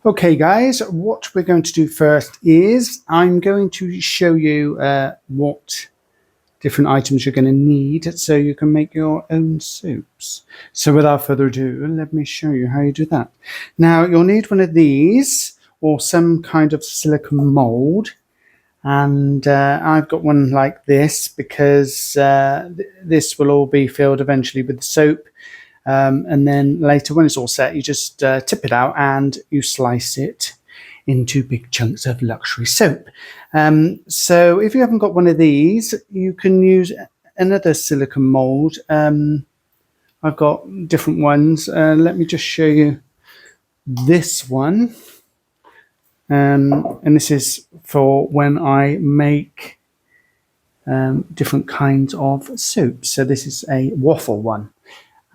Okay guys, what we're going to do first is I'm going to show you what different items you're going to need so you can make your own soaps. So without further ado, let me show you how you do that. Now you'll need one of these or some kind of silicone mold, and I've got one like this because this will all be filled eventually with the soap. And then later when it's all set, you just tip it out and you slice it into big chunks of luxury soap. So if you haven't got one of these, you can use another silicone mold. I've got different ones. Let me just show you this one. And this is for when I make different kinds of soap. So this is a waffle one.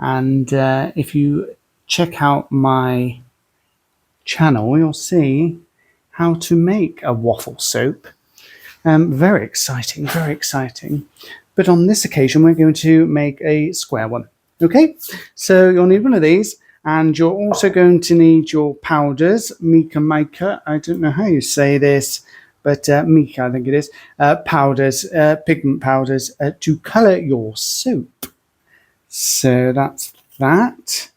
And if you check out my channel, you'll see how to make a waffle soap. Very exciting, very exciting. But on this occasion, we're going to make a square one. Okay, so you'll need one of these, and you're also going to need your powders, mica. I don't know how you say this, but mica, I think it is. Powders, pigment powders to color your soap. So that's that,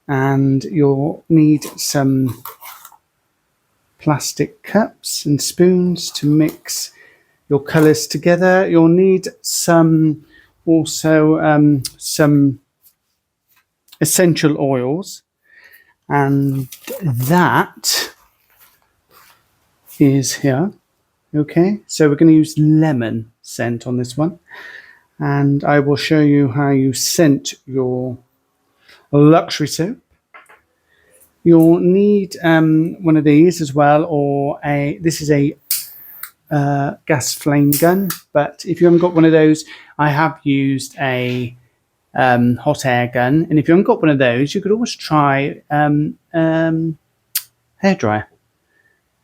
and you'll need some plastic cups and spoons to mix your colors together. You'll need some some essential oils, and that is here. Okay, so we're going to use lemon scent on this one. And I will show you how you scent your luxury soap. You'll need one of these as well, or this is a gas flame gun. But if you haven't got one of those, I have used a hot air gun. And if you haven't got one of those, you could always try hairdryer.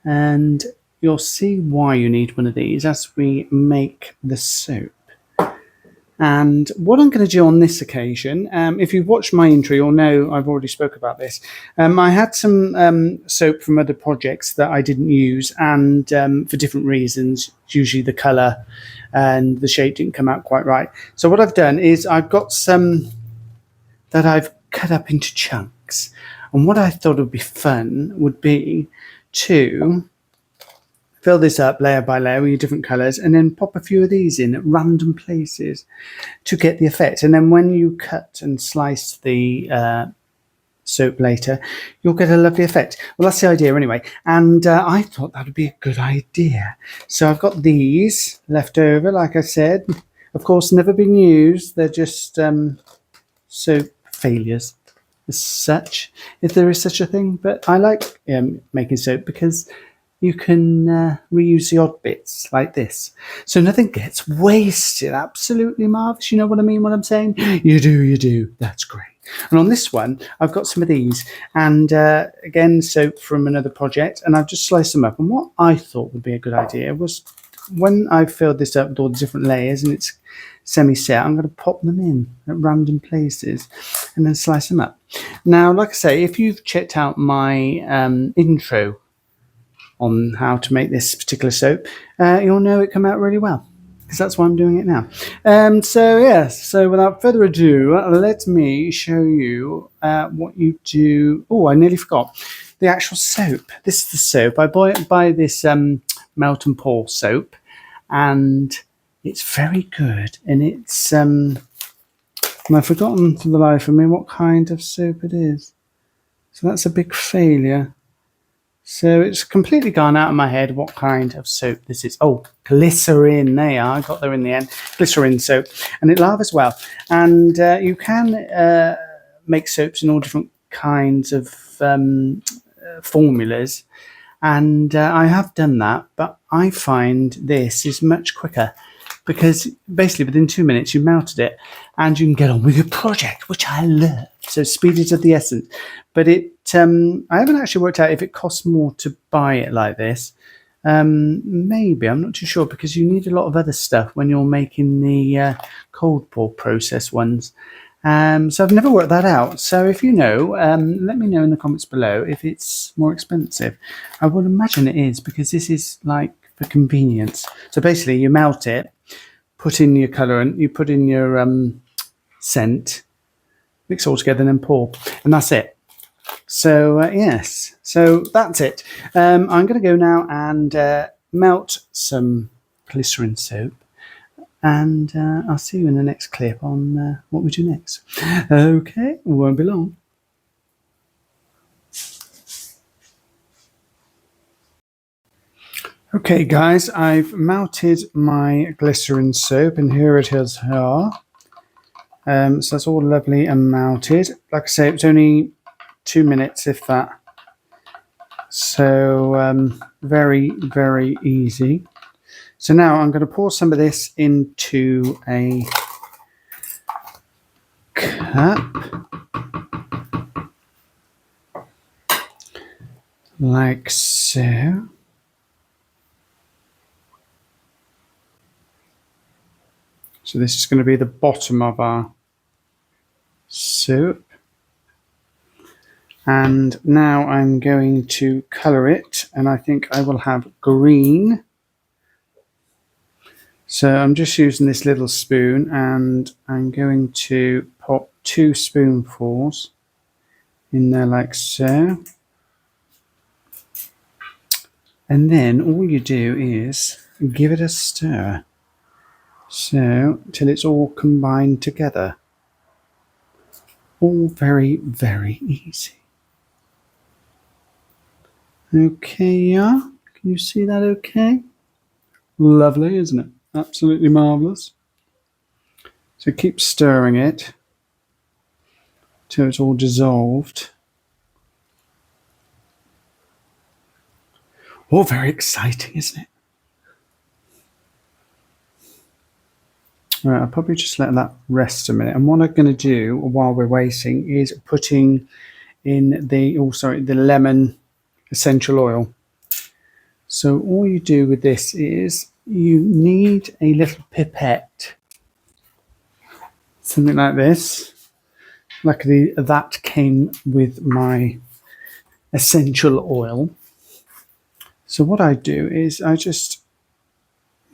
And you'll see why you need one of these as we make the soap. And what I'm going to do on this occasion, if you've watched my intro, you'll know I've already spoke about this. I had some soap from other projects that I didn't use, and for different reasons, usually the colour and the shape didn't come out quite right. So what I've done is I've got some that I've cut up into chunks. And what I thought would be fun would be to fill this up layer by layer with your different colours, and then pop a few of these in at random places to get the effect. And then when you cut and slice the soap later, you'll get a lovely effect. Well, that's the idea anyway. And I thought that would be a good idea. So I've got these left over, like I said. Of course, never been used. They're just soap failures as such, if there is such a thing. But I like making soap because you can reuse the odd bits like this. So nothing gets wasted. Absolutely marvellous. You know what I mean, what I'm saying? You do, you do. That's great. And on this one, I've got some of these. And again, soap from another project. And I've just sliced them up. And what I thought would be a good idea was when I've filled this up with all the different layers and it's semi-set, I'm going to pop them in at random places and then slice them up. Now, like I say, if you've checked out my intro on how to make this particular soap, you'll know it come out really well, because that's why I'm doing it now. So without further ado, let me show you what you do. Oh, I nearly forgot the actual soap. This is the soap. I buy this melt and pour soap, and it's very good. And it's and I've forgotten for the life of me what kind of soap it is. So that's a big failure. So it's completely gone out of my head what kind of soap this is. Oh, Glycerine. There you are. I got there in the end. Glycerine soap. And it lavers well. And you can make soaps in all different kinds of formulas. And I have done that. But I find this is much quicker, because basically within 2 minutes you melted it and you can get on with your project, which I love. So speed is of the essence. But I haven't actually worked out if it costs more to buy it like this. Maybe, I'm not too sure, because you need a lot of other stuff when you're making the cold pour process ones. So I've never worked that out. So if you know, let me know in the comments below if it's more expensive. I would imagine it is, because this is like for convenience. So basically you melt it, put in your colourant, you put in your scent, mix it all together and then pour. And that's it. So yes, so that's it. I'm going to go now and melt some glycerin soap. And I'll see you in the next clip on what we do next. Okay, won't be long. Okay, guys, I've melted my glycerin soap, and here it is here. So that's all lovely and melted. Like I say, it's only 2 minutes, if that. So very, very easy. So now I'm going to pour some of this into a cup, like so. So this is going to be the bottom of our soup. And now I'm going to colour it, and I think I will have green. So I'm just using this little spoon, and I'm going to pop 2 spoonfuls in there like so. And then all you do is give it a stir. So till it's all combined together. All very, very easy. Okay, yeah. Can you see that okay? Lovely, isn't it? Absolutely marvellous. So keep stirring it till it's all dissolved. All very exciting, isn't it? Right, I'll probably just let that rest a minute. And what I'm going to do while we're waiting is putting in the lemon essential oil. So all you do with this is you need a little pipette, something like this. Luckily that came with my essential oil. So what I do is I just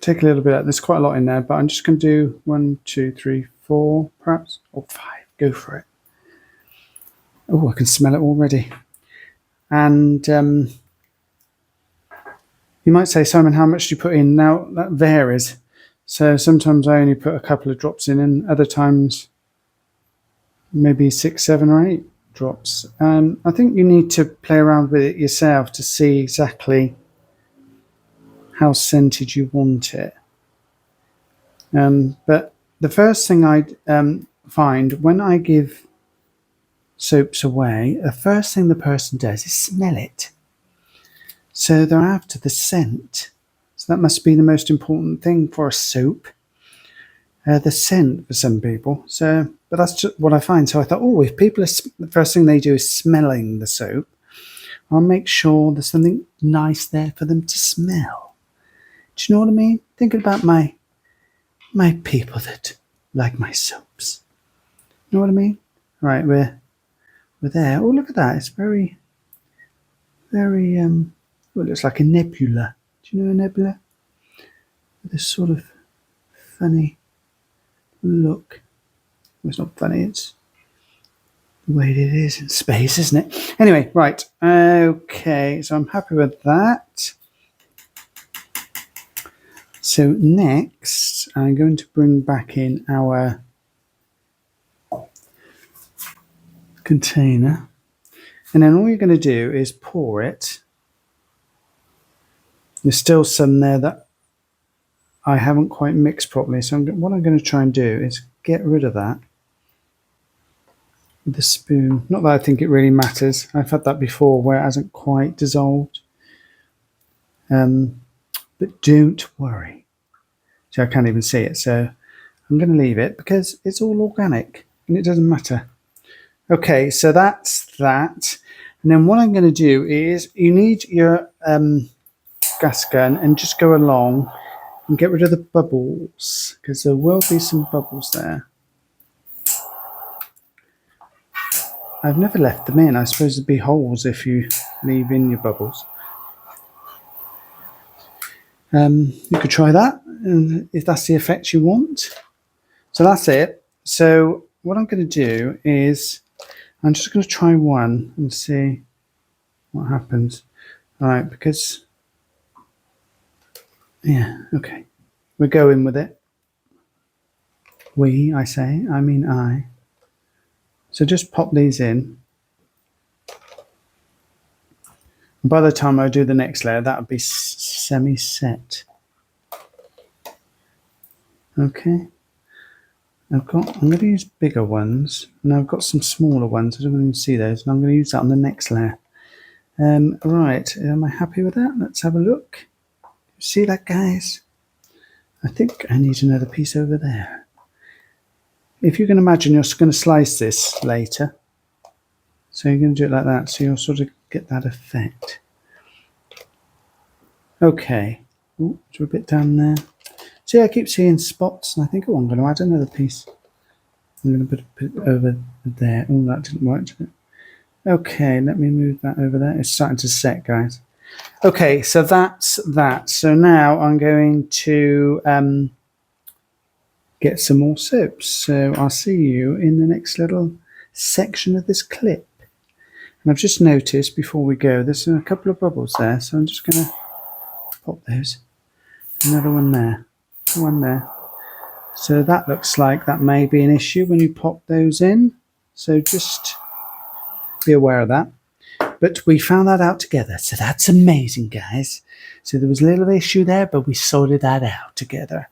take a little bit. There's quite a lot in there, but I'm just going to do 1, 2, 3, 4, perhaps, or 5. Go for it. Oh, I can smell it already. And you might say, Simon, how much do you put in? Now, that varies. So sometimes I only put a couple of drops in, and other times maybe 6, 7, or 8 drops. I think you need to play around with it yourself to see exactly how scented you want it. But the first thing I find when I give soaps away, the first thing the person does is smell it. So they're after the scent. So that must be the most important thing for a soap. The scent for some people. So, but that's just what I find. So I thought, oh, if people are, the first thing they do is smelling the soap, I'll make sure there's something nice there for them to smell. Do you know what I mean? Thinking about my people that like my soaps. You know what I mean? Right, we're there. Oh, look at that. It's very, very, well, it looks like a nebula. Do you know a nebula? With this sort of funny look. Well, it's not funny, it's the way it is in space, isn't it? Anyway, right. Okay, so I'm happy with that. So next, I'm going to bring back in our container. And then all you're going to do is pour it. There's still some there that I haven't quite mixed properly. So what I'm going to try and do is get rid of that with the spoon. Not that I think it really matters. I've had that before where it hasn't quite dissolved. But don't worry. So I can't even see it. So I'm going to leave it because it's all organic and it doesn't matter. Okay, so that's that. And then what I'm going to do is you need your gas gun and just go along and get rid of the bubbles because there will be some bubbles there. I've never left them in. I suppose there'd be holes if you leave in your bubbles. You could try that, and if that's the effect you want. So that's it. So what I'm going to do is I'm just going to try one and see what happens. All right, because yeah, okay, we're going with it. We, I say, I mean I. So just pop these in. By the time I do the next layer, that would be semi-set. Okay. I'm going to use bigger ones, and I've got some smaller ones. I don't even see those, and I'm going to use that on the next layer. Right, am I happy with that? Let's have a look. See that, guys? I think I need another piece over there. If you can imagine, you're going to slice this later. So you're going to do it like that, so you'll sort of get that effect. Okay. Oh, do a bit down there. See, I keep seeing spots, and I think, oh, I'm going to add another piece. I'm going to put it over there. Oh, that didn't work, did it? Okay, let me move that over there. It's starting to set, guys. Okay, so that's that. So now I'm going to get some more soaps. So I'll see you in the next little section of this clip. And I've just noticed before we go, there's a couple of bubbles there. So I'm just going to pop those. Another one there. One there. So that looks like that may be an issue when you pop those in. So just be aware of that. But we found that out together. So that's amazing, guys. So there was a little issue there, but we sorted that out together.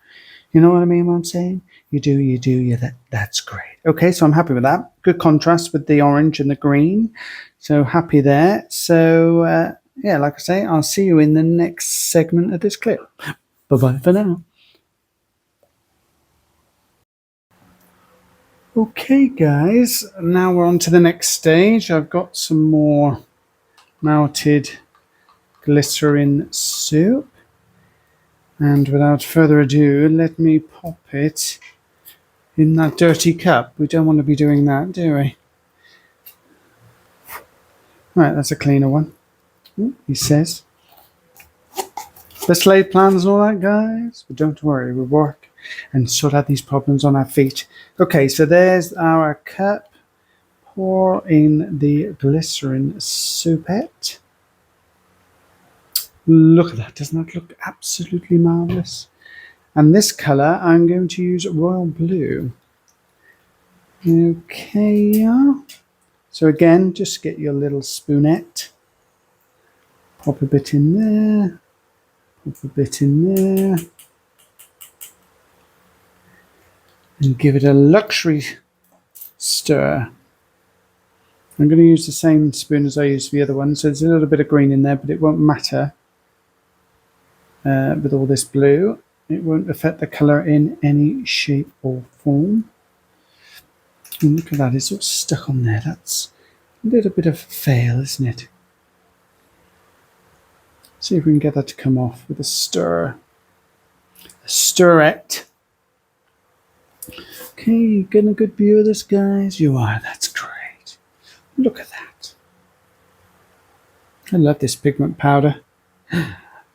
You know what I mean, what I'm saying? You do, yeah, that's great. Okay, so I'm happy with that. Good contrast with the orange and the green. So happy there. So, yeah, like I say, I'll see you in the next segment of this clip. Bye-bye for now. Okay, guys, now we're on to the next stage. I've got some more melted glycerin soup. And without further ado, let me pop it in that dirty cup. We don't want to be doing that, do we? Right, that's a cleaner one. Ooh, he says. Let's lay plans and all that, guys. But don't worry, we'll work and sort out these problems on our feet. Okay, so there's our cup. Pour in the glycerin soupette. Look at that. Doesn't that look absolutely marvellous? And this colour, I'm going to use royal blue. Okay. So again, just get your little spoonette. Pop a bit in there. Pop a bit in there. And give it a luxury stir. I'm going to use the same spoon as I used for the other one. So there's a little bit of green in there, but it won't matter with all this blue. It won't affect the colour in any shape or form. And look at that, it's all stuck on there. That's a little bit of a fail, isn't it? See if we can get that to come off with a stir. A stirret. Okay, you getting a good view of this, guys? You are, that's great. Look at that. I love this pigment powder.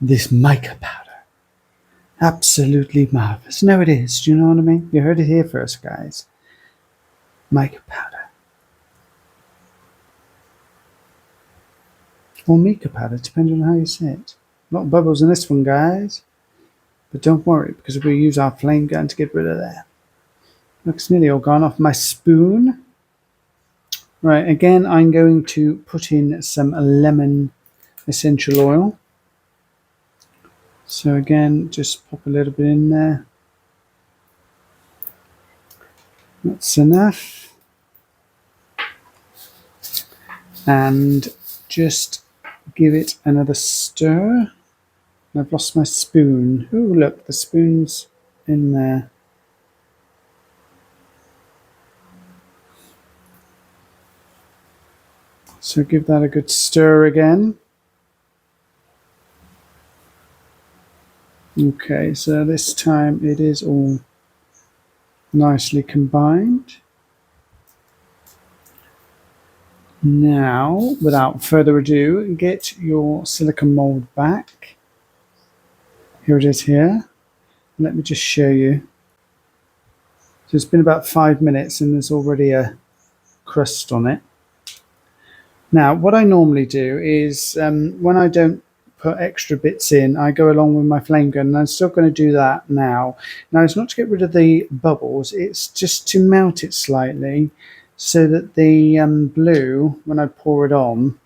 This mica powder. Absolutely marvellous. No, it is. Do you know what I mean? You heard it here first, guys. Mica powder. Or mica powder, depending on how you say it. A lot of bubbles in this one, guys. But don't worry, because we'll use our flame gun to get rid of that. Looks nearly all gone off my spoon. Right, again, I'm going to put in some lemon essential oil. So again, just pop a little bit in there. That's enough. And just give it another stir. And I've lost my spoon. Oh, look, the spoon's in there. So give that a good stir again. Okay, so this time it is all nicely combined. Now, without further ado, get your silicone mould back. Here it is here. Let me just show you. So it's been about 5 minutes and there's already a crust on it. Now, what I normally do is when I don't put extra bits in, I go along with my flame gun, and I'm still going to do that now. Now, it's not to get rid of the bubbles, it's just to melt it slightly so that the blue, when I pour it on,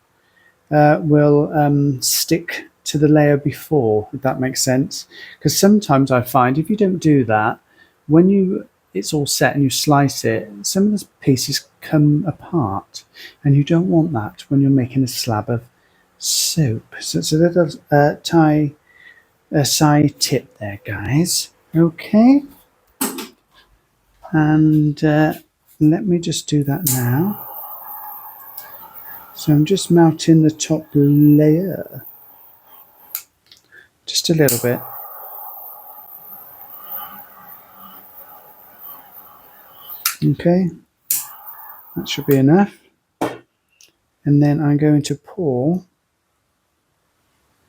will stick to the layer before, if that makes sense. Because sometimes I find if you don't do that, when it's all set and you slice it, some of the pieces come apart, and you don't want that when you're making a slab of soap. So it's a little side tip there, guys. Okay, and let me just do that now. So I'm just melting the top layer, just a little bit. Okay, that should be enough. And then I'm going to pour.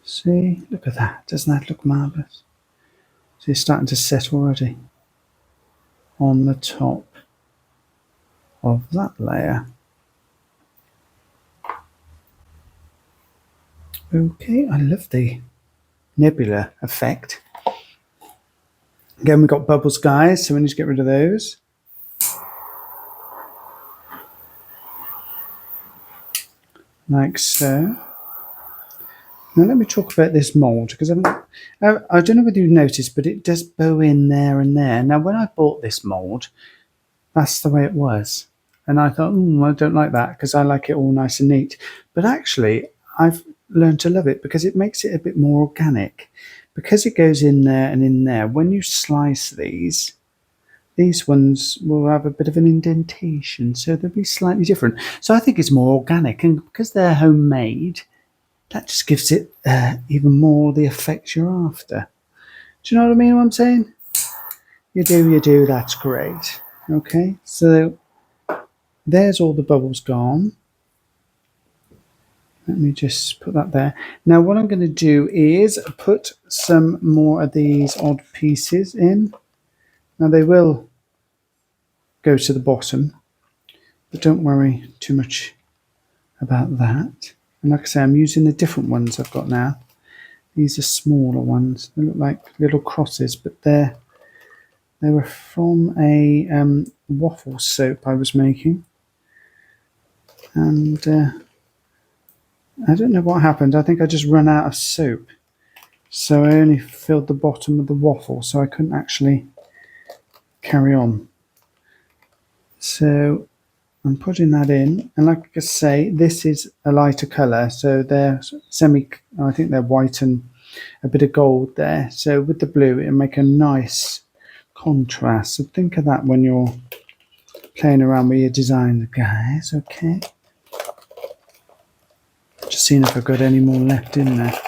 See, look at that. Doesn't that look marvellous? So it's starting to set already on the top of that layer. Okay, I love the nebula effect. Again, we've got bubbles, guys, so we need to get rid of those. Like so. Now let me talk about this mould, because I don't know whether you've noticed, but it does bow in there and there. Now when I bought this mould, that's the way it was. And I thought, I don't like that because I like it all nice and neat. But actually, I've learned to love it because it makes it a bit more organic. Because it goes in there and in there, when you slice these ones will have a bit of an indentation, so they'll be slightly different. So I think it's more organic, and because they're homemade, that just gives it even more the effect you're after. Do you know what I mean, what I'm saying? You do, that's great. Okay, so there's all the bubbles gone. Let me just put that there. Now what I'm going to do is put some more of these odd pieces in. Now they will go to the bottom, but don't worry too much about that. And like I say, I'm using the different ones I've got now. These are smaller ones. They look like little crosses, but they were from a waffle soap I was making. And I don't know what happened. I think I just ran out of soap. So I only filled the bottom of the waffle, so I couldn't actually carry on. So I'm putting that in, and like I say, this is a lighter colour, so they're I think they're white and a bit of gold there. So with the blue, it'll make a nice contrast. So think of that when you're playing around with your design, guys. Okay. Just seeing if I've got any more left in there.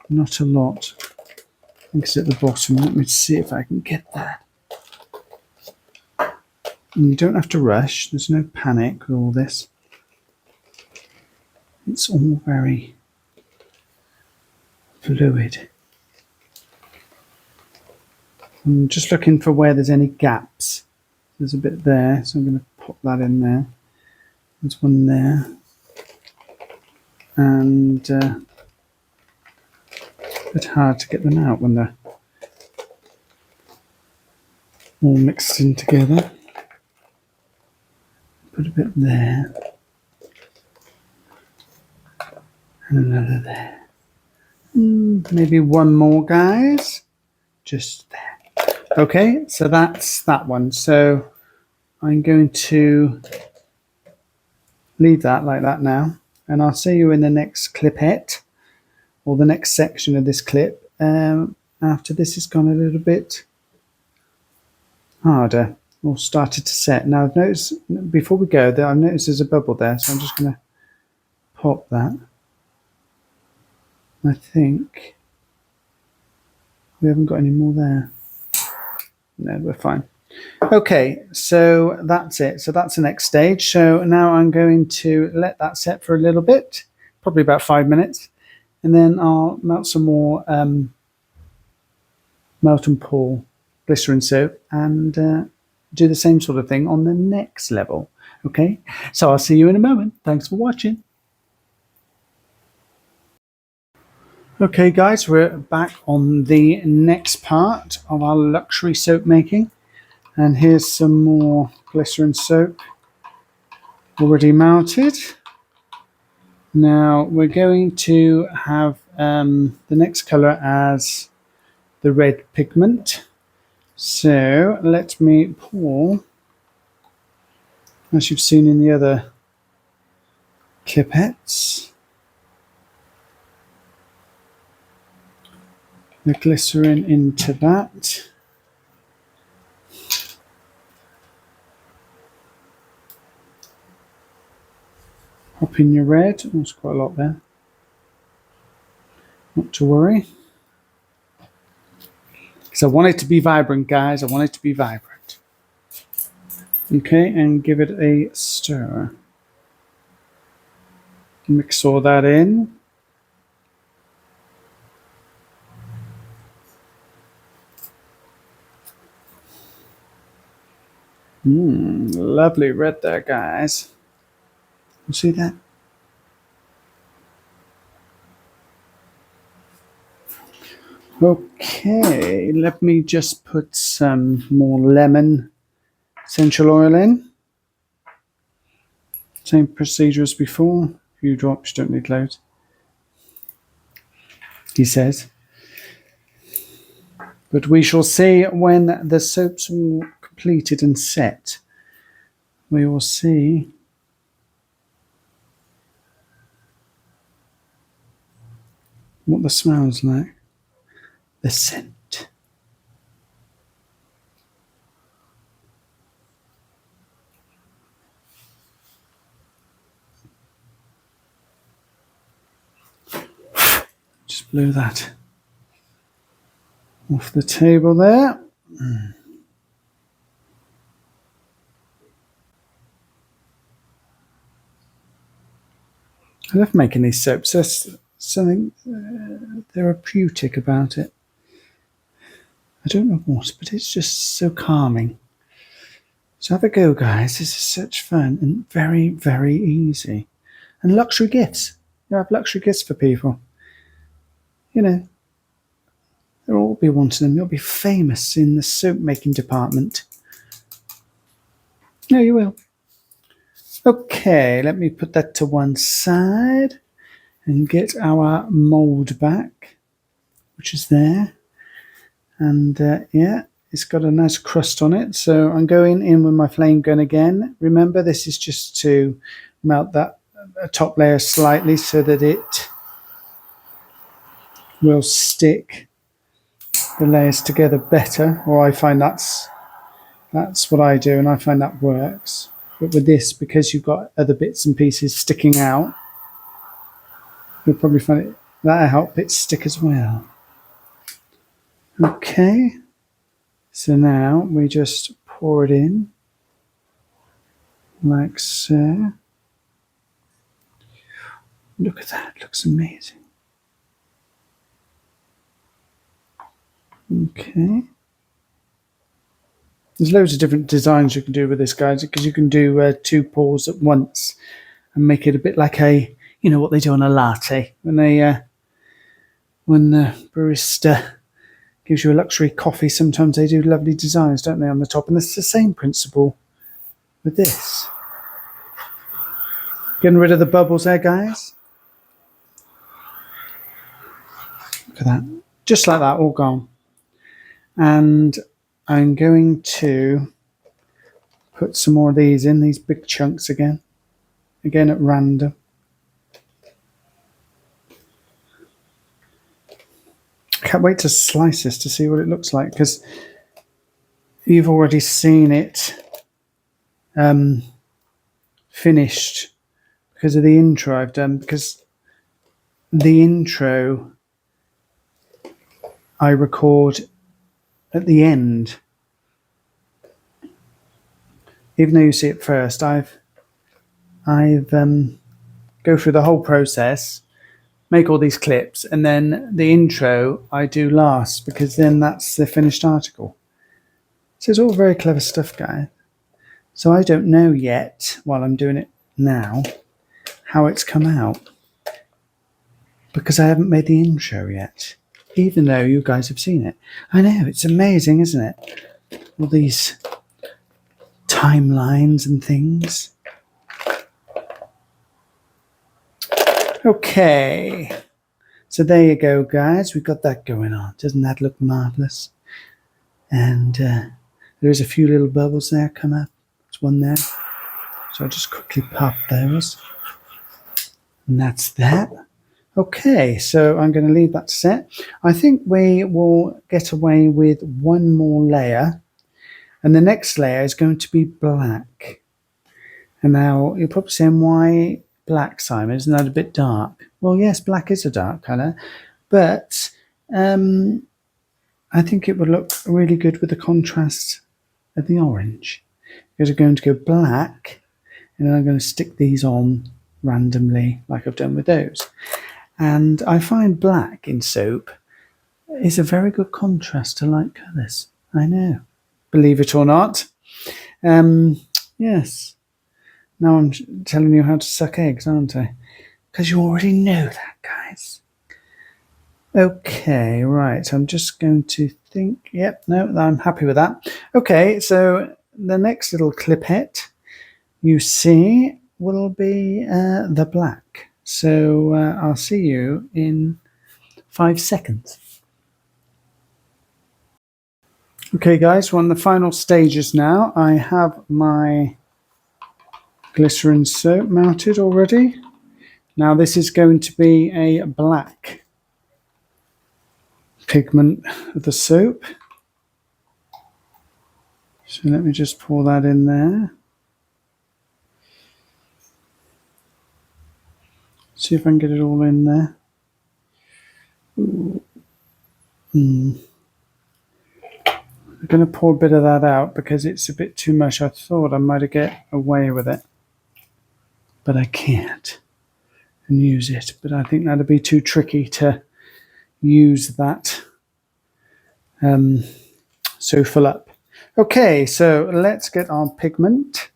Not a lot. I think it's at the bottom. Let me see if I can get that. And you don't have to rush. There's no panic with all this. It's all very fluid. I'm just looking for where there's any gaps. There's a bit there, so I'm going to pop that in there. There's one there. And a bit hard to get them out when they're all mixed in together. Put a bit there. And another there. Maybe one more, guys. Just there. Okay, so that's that one. So I'm going to leave that like that now. And I'll see you in the next clipette, or the next section of this clip, after this has gone a little bit harder or started to set. Now I've noticed, before we go, that I've noticed there's a bubble there, so I'm just going to pop that. I think we haven't got any more there. No, we're fine. Okay, so that's it. So that's the next stage. So now I'm going to let that set for a little bit, probably about 5 minutes, and then I'll melt some more melt and pour glycerin soap and do the same sort of thing on the next level. Okay, so I'll see you in a moment. Thanks for watching. Okay, guys, we're back on the next part of our luxury soap making. And here's some more glycerin soap already melted. Now we're going to have the next color as the red pigment. So let me pour, as you've seen in the other pipettes, the glycerin into that. Pop in your red. Oh, there's quite a lot there. Not to worry. Because I want it to be vibrant, guys. I want it to be vibrant. Okay, and give it a stir. Mix all that in. Lovely red there, guys. You see that? Okay, let me just put some more lemon essential oil in. Same procedure as before. A few drops, don't need loads. He says. But we shall see when the soap's all completed and set. We will see what the smell's like. The scent. Just blew that off the table there. I love making these soaps. There's something therapeutic about it. I don't know what, but it's just so calming. So have a go, guys. This is such fun and very, very easy. And luxury gifts. You have luxury gifts for people. You know, they'll all be wanting them. You'll be famous in the soap making department. No, you will. Okay, let me put that to one side and get our mould back, which is there. And yeah, it's got a nice crust on it. So I'm going in with my flame gun again. Remember, this is just to melt that top layer slightly so that it will stick the layers together better. Or I find that's what I do, and I find that works. But with this, because you've got other bits and pieces sticking out, you'll probably find it that'll help it stick as well. Okay, so now we just pour it in like so. Look at that, looks amazing. Okay. There's loads of different designs you can do with this, guys, because you can do 2 pours at once and make it a bit like a, you know, what they do on a latte when the barista gives you a luxury coffee. Sometimes they do lovely designs, don't they, on the top? And it's the same principle with this. Getting rid of the bubbles there, guys. Look at that. Just like that, all gone. And I'm going to put some more of these in, these big chunks again at random. Can't wait to slice this to see what it looks like, because you've already seen it finished because of the intro I've done, because the intro I record at the end Even though you see it first, I've go through the whole process, make all these clips, and then the intro I do last because then that's the finished article. So it's all very clever stuff, guys. So I don't know yet, while I'm doing it now, how it's come out because I haven't made the intro yet, even though you guys have seen it. I know, it's amazing, isn't it? All these timelines and things. Okay, so there you go, guys. We've got that going on. Doesn't that look marvellous? And there's a few little bubbles there come up. There's one there. So I'll just quickly pop those. And that's that. Okay, so I'm going to leave that set. I think we will get away with one more layer. And the next layer is going to be black. And now you're probably saying, why black, Simon? Isn't that a bit dark? Well, yes, black is a dark colour. But I think it would look really good with the contrast of the orange. Because we're going to go black, and then I'm going to stick these on randomly like I've done with those. And I find black in soap is a very good contrast to light colours. I know. Believe it or not. Yes. Now I'm telling you how to suck eggs, aren't I? Because you already know that, guys. Okay, right. I'm just going to think. Yep, no, I'm happy with that. Okay, so the next little clipette you see will be the black. So I'll see you in 5 seconds. Okay, guys, we're on the final stages now. I have my glycerin soap mounted already. Now this is going to be a black pigment of the soap. So let me just pour that in there. See if I can get it all in there. I'm going to pour a bit of that out because it's a bit too much. I thought I might get away with it, but I can't and use it. But I think that'd be too tricky to use that so full up. Okay, so let's get our pigment.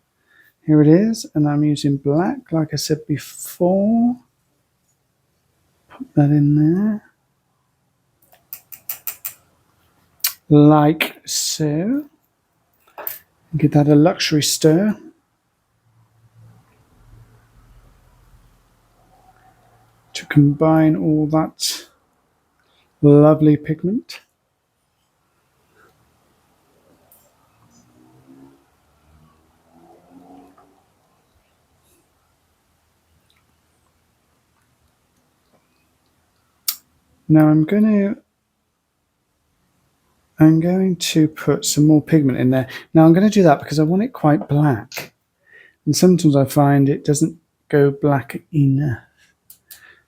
Here it is, and I'm using black, like I said before. Put that in there. Like so. Give that a luxury stir. To combine all that lovely pigment. Now I'm going to put some more pigment in there. Now I'm going to do that because I want it quite black. And sometimes I find it doesn't go black enough.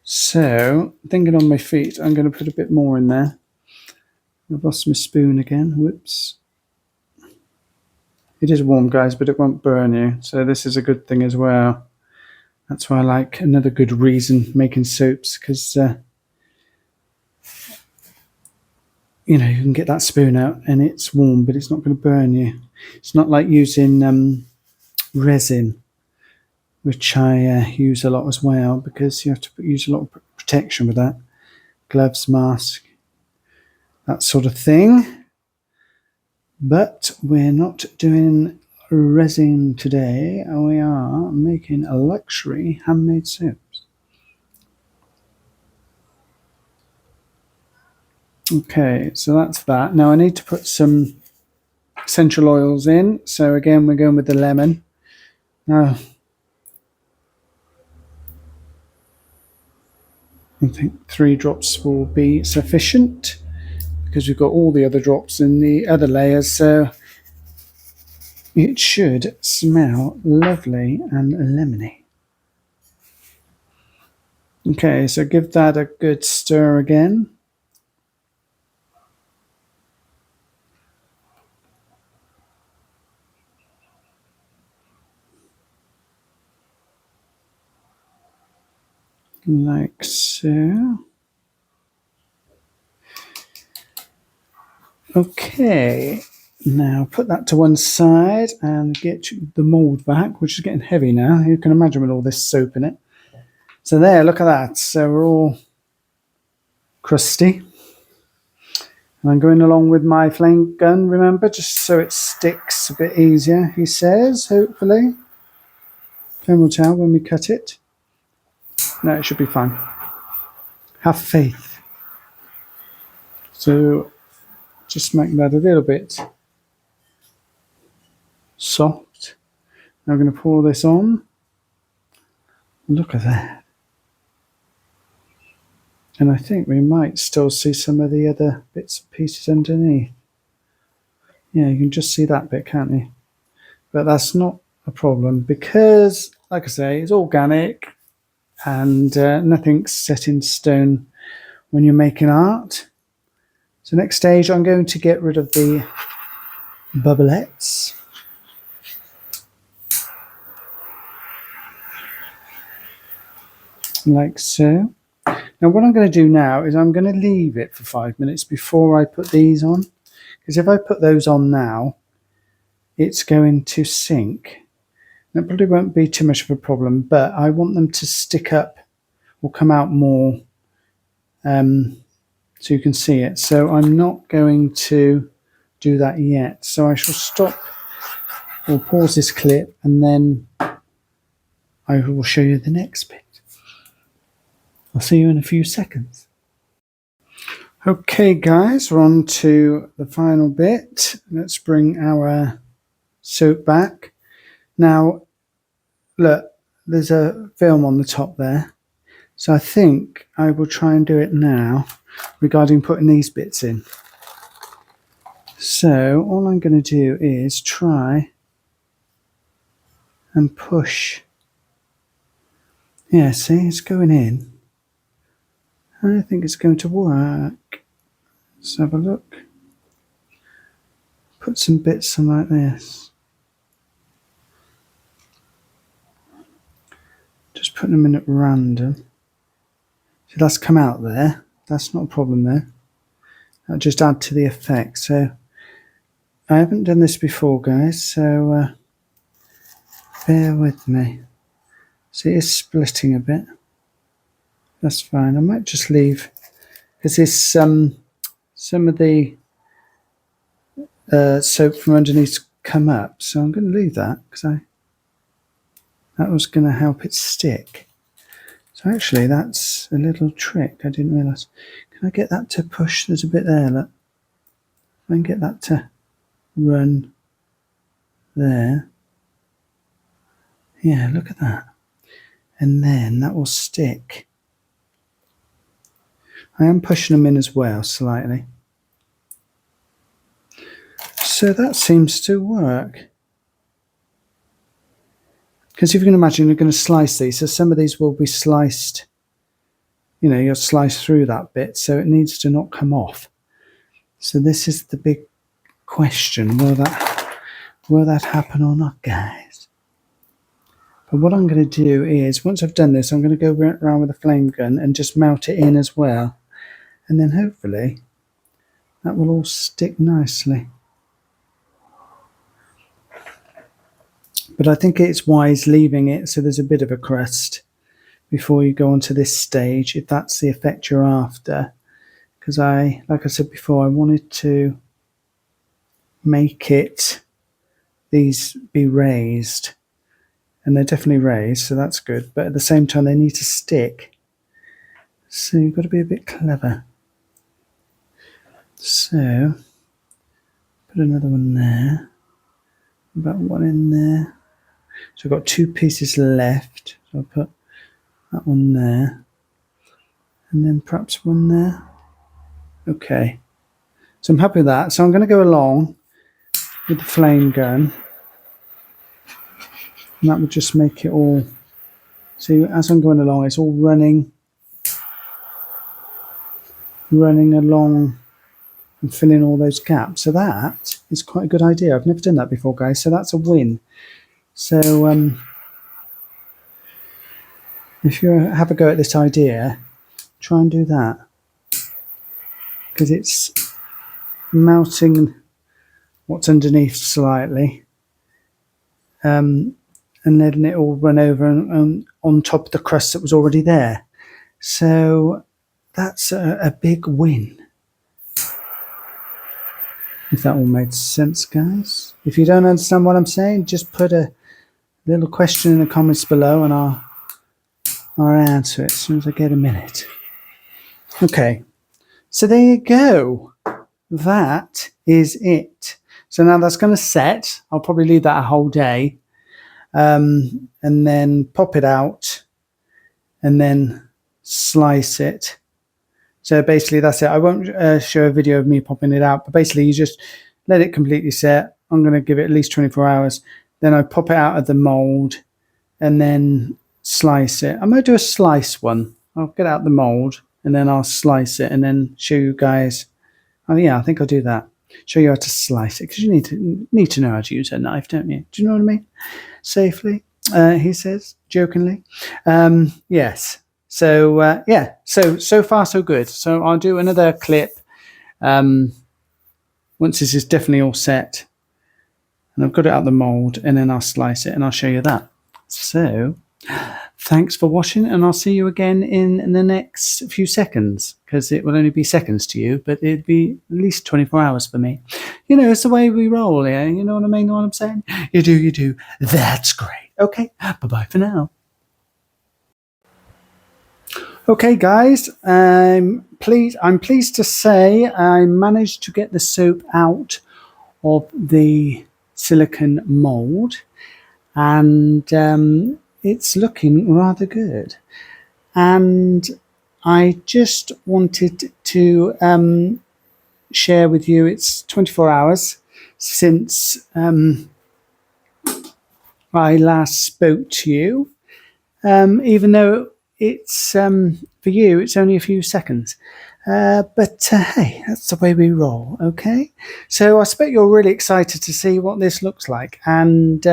So, thinking on my feet, I'm going to put a bit more in there. I've lost my spoon again. Whoops. It is warm, guys, but it won't burn you. So this is a good thing as well. That's why I like another good reason making soaps, because you know, you can get that spoon out and it's warm, but it's not going to burn you. It's not like using resin, which I use a lot as well, because you have to use a lot of protection with that. Gloves, mask, that sort of thing. But we're not doing resin today. We are making a luxury handmade soaps. Okay, so that's that. Now I need to put some essential oils in. So again, we're going with the lemon. Now, I think 3 drops will be sufficient because we've got all the other drops in the other layers. So it should smell lovely and lemony. Okay, so give that a good stir again. like so. Okay, now put that to one side and get the mould back, which is getting heavy now. You can imagine with all this soap in it. So there, look at that. So we're all crusty. And I'm going along with my flame gun, remember, just so it sticks a bit easier, he says, hopefully. Time will tell when we cut it. No, it should be fine. Have faith. So just make that a little bit soft. Now I'm going to pour this on. Look at that. And I think we might still see some of the other bits and pieces underneath. Yeah, you can just see that bit, can't you? But that's not a problem because, like I say, it's organic and nothing's set in stone when you're making art. So next stage, I'm going to get rid of the bubblets. Like so. Now what I'm going to do now is I'm going to leave it for 5 minutes before I put these on. Because if I put those on now, it's going to sink. That probably won't be too much of a problem, but I want them to stick up or come out more so you can see it. So I'm not going to do that yet. So I shall stop or pause this clip and then I will show you the next bit. I'll see you in a few seconds. Okay guys, we're on to the final bit. Let's bring our soap back. Now, look, there's a film on the top there. So I think I will try and do it now regarding putting these bits in. So all I'm going to do is try and push. Yeah, see, it's going in. I don't think it's going to work. Let's have a look. Put some bits in like this. Just putting them in at random. So that's come out there. That's not a problem there. That'll just add to the effect. So I haven't done this before, guys, so bear with me. See, it's splitting a bit. That's fine. I might just leave because there's some of the soap from underneath come up, so I'm going to leave that because that was going to help it stick. So actually, that's a little trick I didn't realise. Can I get that to push? There's a bit there. Look, if I can get that to run there. Yeah, look at that. And then that will stick. I am pushing them in as well, slightly. So that seems to work. Because if you can imagine, you're going to slice these. So some of these will be sliced, you know, you'll slice through that bit. So it needs to not come off. So this is the big question. Will that happen or not, guys? But what I'm going to do is, once I've done this, I'm going to go around with a flame gun and just melt it in as well. And then hopefully that will all stick nicely. But I think it's wise leaving it so there's a bit of a crust before you go on to this stage, if that's the effect you're after. Because like I said before, I wanted to make these be raised. And they're definitely raised, so that's good. But at the same time, they need to stick. So you've got to be a bit clever. So, put another one there. About one in there. So I've got 2 pieces left. So I'll put that one there. And then perhaps one there. Okay. So I'm happy with that. So I'm going to go along with the flame gun. And that would just make it all... See, as I'm going along, it's all running along and filling all those gaps. So that is quite a good idea. I've never done that before, guys. So that's a win. So If you have a go at this idea, try and do that. Because it's melting what's underneath slightly. And letting it all run over and on top of the crust that was already there. So that's a big win. If that all made sense, guys. If you don't understand what I'm saying, just put a little question in the comments below and I'll answer it as soon as I get a minute. Okay, so there you go. That is it. So now that's going to set. I'll probably leave that a whole day. And then pop it out and then slice it. So basically that's it. I won't show a video of me popping it out, but basically you just let it completely set. I'm going to give it at least 24 hours. Then I pop it out of the mold and then slice it. I'm going to do a slice one. I'll get out the mold and then I'll slice it and then show you guys. Oh yeah, I think I'll do that. Show you how to slice it because you need to know how to use a knife, don't you? Do you know what I mean? Safely, he says jokingly. Yes. So yeah. So far so good. So I'll do another clip once this is definitely all set, and I've got it out the mold, and then I'll slice it, and I'll show you that. So thanks for watching, and I'll see you again in the next few seconds, because it will only be seconds to you, but it'd be at least 24 hours for me. You know, it's the way we roll, yeah? You know what I mean, what I'm saying? You do. That's great. Okay, bye-bye for now. Okay, guys, I'm pleased to say I managed to get the soap out of the silicone mold, and it's looking rather good. And I just wanted to share with you, it's 24 hours since I last spoke to you, even though it's for you it's only a few seconds, but hey, that's the way we roll. Okay, so I expect you're really excited to see what this looks like, and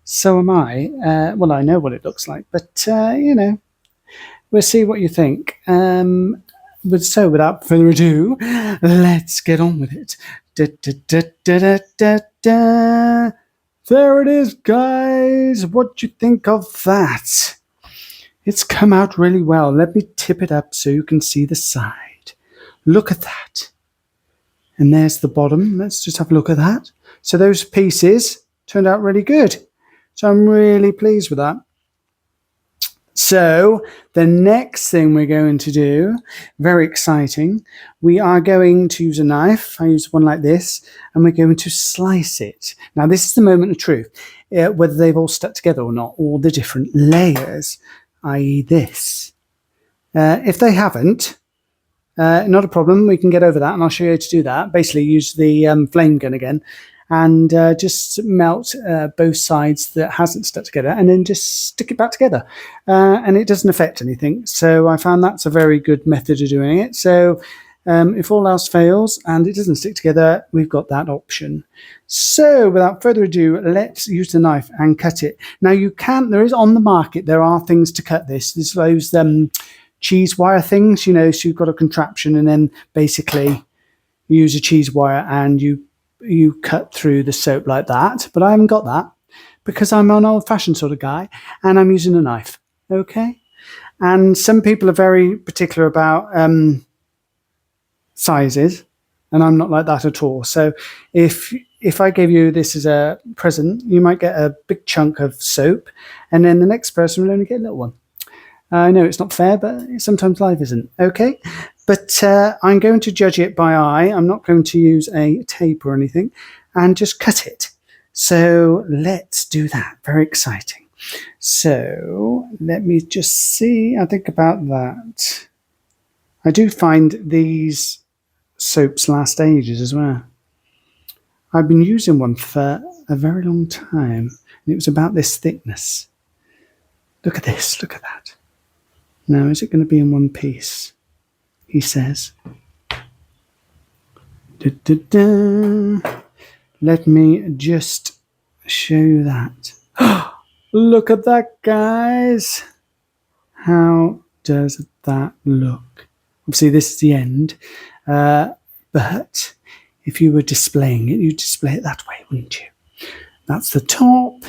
so am I. Well, I know what it looks like, but you know, we'll see what you think. So without further ado, let's get on with it. There it is, guys. What do you think of that? It's come out really well. Let me tip it up so you can see the side. Look at that. And there's the bottom. Let's just have a look at that. So those pieces turned out really good. So I'm really pleased with that. So the next thing we're going to do, very exciting, we are going to use a knife. I use one like this, and we're going to slice it. Now this is the moment of truth, whether they've all stuck together or not, all the different layers, i.e. this. If they haven't, not a problem, we can get over that, and I'll show you how to do that. Basically use the flame gun again, and just melt both sides that hasn't stuck together, and then just stick it back together, and it doesn't affect anything. So I found that's a very good method of doing it. So if all else fails and it doesn't stick together, we've got that option. So without further ado, let's use the knife and cut it. Now you can, there is on the market, there are things to cut this. There's those cheese wire things, you know, so you've got a contraption and then basically you use a cheese wire and you cut through the soap like that. But I haven't got that because I'm an old-fashioned sort of guy and I'm using a knife, okay? And some people are very particular about sizes, and I'm not like that at all. So if I gave you this as a present, you might get a big chunk of soap, and then the next person will only get a little one. I know it's not fair, but sometimes life isn't, okay? But I'm going to judge it by eye. I'm not going to use a tape or anything, and just cut it. So let's do that. Very exciting. So let me just see. I think about that. I do find these soaps last ages as well. I've been using one for a very long time, and it was about this thickness. Look at this, look at that. Now, is it going to be in one piece? He says. Let me just show you that. Look at that, guys. How does that look? Obviously, this is the end, but if you were displaying it, you'd display it that way, wouldn't you? That's the top,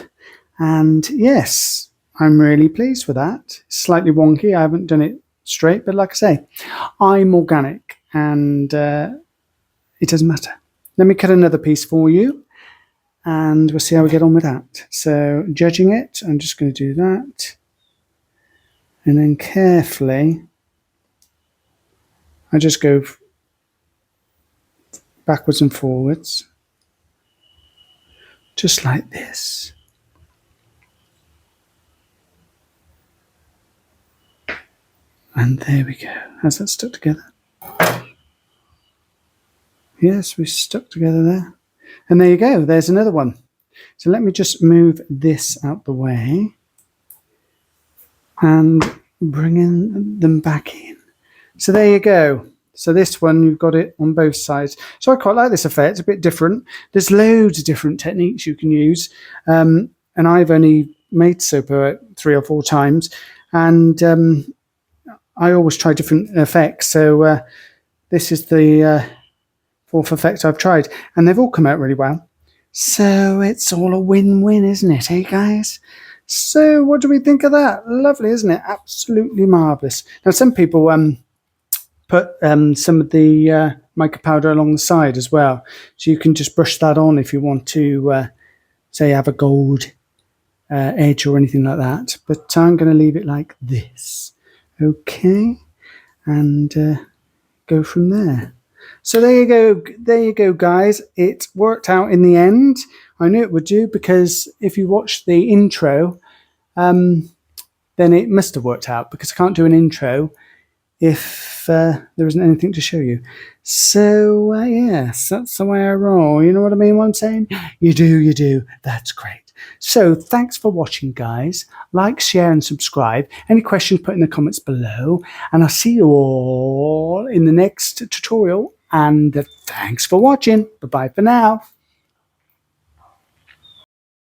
and yes, I'm really pleased with that. Slightly wonky, I haven't done it straight, but like I say, I'm organic, and it doesn't matter. Let me cut another piece for you, and we'll see how we get on with that. So, judging it, I'm just going to do that. And then carefully, I just go backwards and forwards, just like this. And there we go. Has that stuck together? Yes, we stuck together there. And there you go. There's another one. So let me just move this out the way and bringing them back in. So there you go. So this one, you've got it on both sides. So I quite like this effect. It's a bit different. There's loads of different techniques you can use. And I've only made soap 3 or 4 times. And I always try different effects. So this is the 4th effect I've tried. And they've all come out really well. So it's all a win-win, isn't it, hey guys? So what do we think of that? Lovely, isn't it? Absolutely marvellous. Now, some people put some of the mica powder along the side as well. So you can just brush that on if you want to, say, have a gold edge or anything like that. But I'm going to leave it like this. Okay. And go from there. So there you go, guys. It worked out in the end. I knew it would do, because if you watch the intro, then it must have worked out, because I can't do an intro if there isn't anything to show you. So yes, that's the way I roll. You know what I mean, what I'm saying? You do. That's great. So thanks for watching, guys. Like, share and subscribe. Any questions, put in the comments below, and I'll see you all in the next tutorial. And thanks for watching. Bye-bye for now.